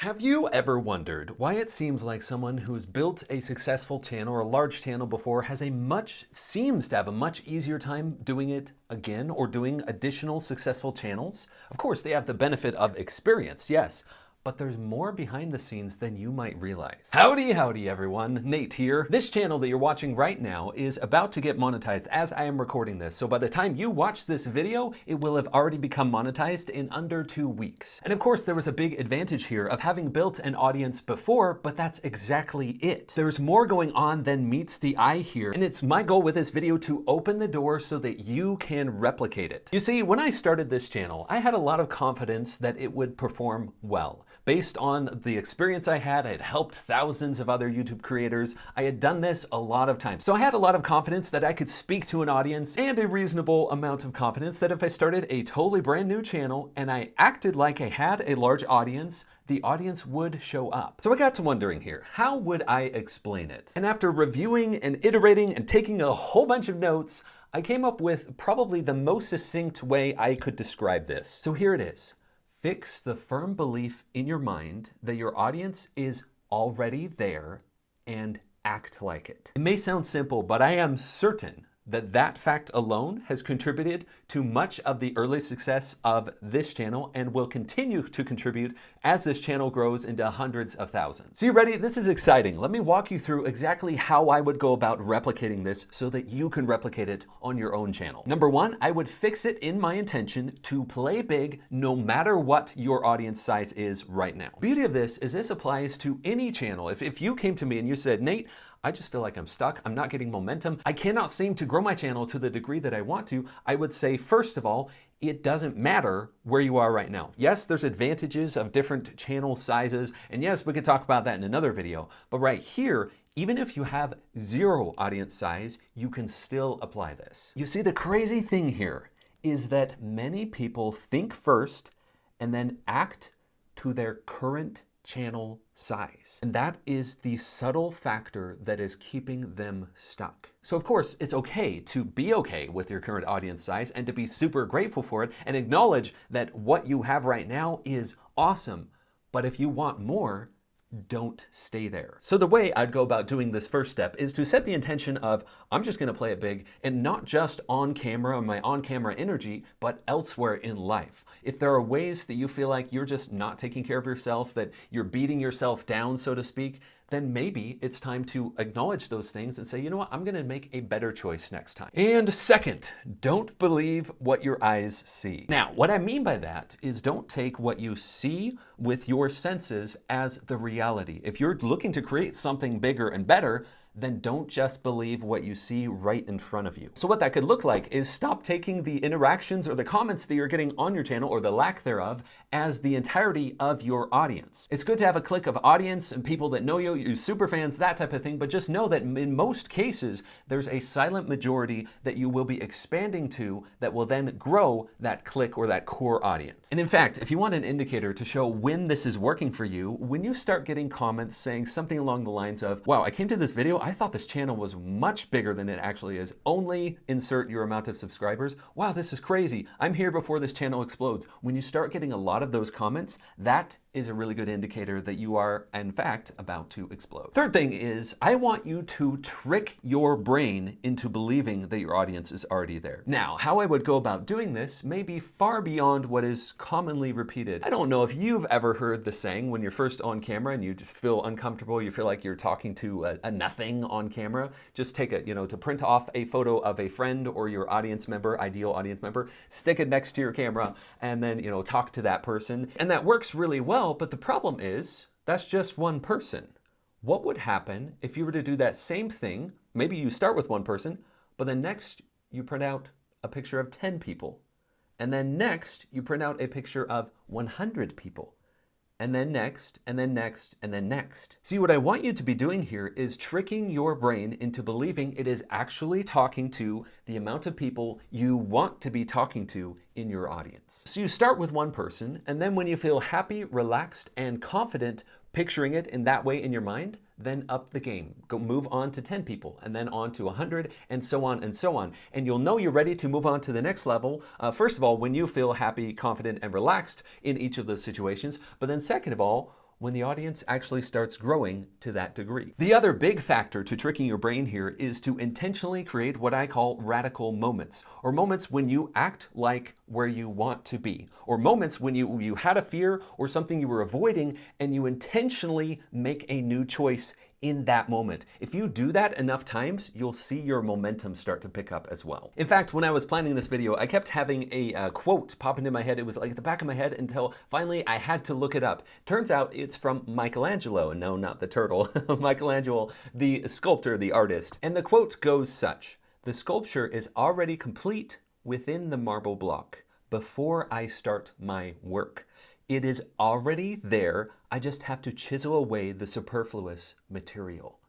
Have you ever wondered why it seems like someone who's built a successful channel or a large channel before seems to have a much easier time doing it again or doing additional successful channels? Of course, they have the benefit of experience, yes, but there's more behind the scenes than you might realize. Howdy everyone, Nate here. This channel that you're watching right now is about to get monetized as I am recording this. So by the time you watch this video, it will have already become monetized in under 2 weeks. And of course, there was a big advantage here of having built an audience before, but that's exactly it. There's more going on than meets the eye here. And it's my goal with this video to open the door so that you can replicate it. You see, when I started this channel, I had a lot of confidence that it would perform well. Based on the experience I had helped thousands of other YouTube creators. I had done this a lot of times. So I had a lot of confidence that I could speak to an audience and a reasonable amount of confidence that if I started a totally brand new channel and I acted like I had a large audience, the audience would show up. So I got to wondering here, how would I explain it? And after reviewing and iterating and taking a whole bunch of notes, I came up with probably the most succinct way I could describe this. So here it is. Fix the firm belief in your mind that your audience is already there and act like it. It may sound simple, but I am certain that that fact alone has contributed to much of the early success of this channel and will continue to contribute as this channel grows into hundreds of thousands. So you ready? This is exciting. Let me walk you through exactly how I would go about replicating this so that you can replicate it on your own channel. Number one, I would fix it in my intention to play big no matter what your audience size is right now. The beauty of this is this applies to any channel. If you came to me and you said, Nate, I just feel like I'm stuck. I'm not getting momentum. I cannot seem to grow my channel to the degree that I want to. I would say, first of all, it doesn't matter where you are right now. Yes, there's advantages of different channel sizes. And yes, we could talk about that in another video. But right here, even if you have 0 audience size, you can still apply this. You see, the crazy thing here is that many people think first and then act to their current channel size. And that is the subtle factor that is keeping them stuck. So of course, it's okay to be okay with your current audience size and to be super grateful for it and acknowledge that what you have right now is awesome. But if you want more, don't stay there. So the way I'd go about doing this first step is to set the intention of, I'm just gonna play it big, and not just on camera, my on-camera energy, but elsewhere in life. If there are ways that you feel like you're just not taking care of yourself, that you're beating yourself down, so to speak, then maybe it's time to acknowledge those things and say, you know what, I'm gonna make a better choice next time. And second, don't believe what your eyes see. Now, what I mean by that is don't take what you see with your senses as the reality. If you're looking to create something bigger and better, then don't just believe what you see right in front of you. So what that could look like is stop taking the interactions or the comments that you're getting on your channel or the lack thereof as the entirety of your audience. It's good to have a clique of audience and people that know you, your super fans, that type of thing, but just know that in most cases, there's a silent majority that you will be expanding to that will then grow that clique or that core audience. And in fact, if you want an indicator to show when this is working for you, when you start getting comments saying something along the lines of, wow, I came to this video, I thought this channel was much bigger than it actually is. Only insert your amount of subscribers. Wow, this is crazy. I'm here before this channel explodes. When you start getting a lot of those comments, that is a really good indicator that you are, in fact, about to explode. Third thing is, I want you to trick your brain into believing that your audience is already there. Now, how I would go about doing this may be far beyond what is commonly repeated. I don't know if you've ever heard the saying when you're first on camera and you just feel uncomfortable, you feel like you're talking to a nothing on camera, just take a, to print off a photo of a friend or your audience member, ideal audience member, stick it next to your camera, and then, talk to that person. And that works really well, but the problem is, that's just one person. What would happen if you were to do that same thing? Maybe you start with one person, but then next you print out a picture of 10 people. And then next you print out a picture of 100 people. And then next, and then next, and then next. See, what I want you to be doing here is tricking your brain into believing it is actually talking to the amount of people you want to be talking to in your audience. So you start with one person, and then when you feel happy, relaxed, and confident picturing it in that way in your mind, then up the game. Go move on to 10 people and then on to 100 and so on and so on. And you'll know you're ready to move on to the next level. First of all, when you feel happy, confident, and relaxed in each of those situations. But then second of all, when the audience actually starts growing to that degree. The other big factor to tricking your brain here is to intentionally create what I call radical moments, or moments when you act like where you want to be, or moments when you had a fear or something you were avoiding and you intentionally make a new choice in that moment. If you do that enough times, you'll see your momentum start to pick up as well. In fact, when I was planning this video, I kept having a quote pop into my head. It was like at the back of my head until finally I had to look it up. Turns out it's from Michelangelo. No, not the turtle. Michelangelo, the sculptor, the artist. And the quote goes such: "The sculpture is already complete within the marble block before I start my work. It is already there. I just have to chisel away the superfluous material."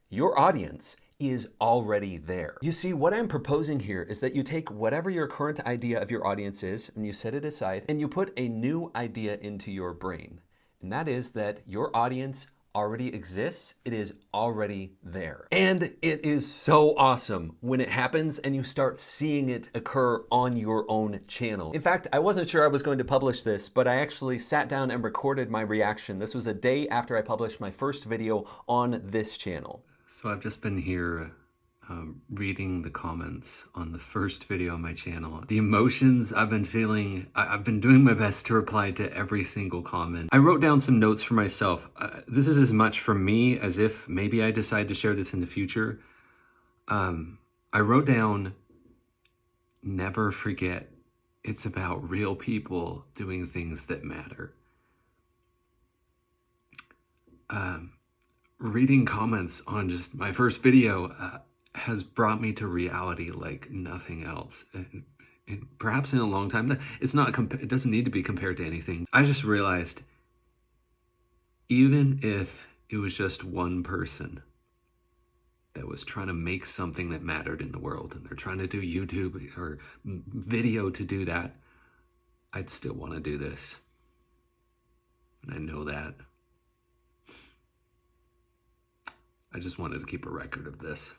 Your audience is already there. You see, what I'm proposing here is that you take whatever your current idea of your audience is and you set it aside and you put a new idea into your brain. And that is that your audience already exists. It is already there. And it is so awesome when it happens and you start seeing it occur on your own channel. In fact, I wasn't sure I was going to publish this, but I actually sat down and recorded my reaction. This was a day after I published my first video on this channel. So I've just been here reading the comments on the first video on my channel. The emotions I've been feeling, I've been doing my best to reply to every single comment. I wrote down some notes for myself. This is as much for me as if maybe I decide to share this in the future. I wrote down, never forget, it's about real people doing things that matter. Reading comments on just my first video has brought me to reality like nothing else. And perhaps in a long time. It doesn't need to be compared to anything. I just realized, even if it was just one person that was trying to make something that mattered in the world, and they're trying to do YouTube or video to do that, I'd still want to do this. And I know that. I just wanted to keep a record of this.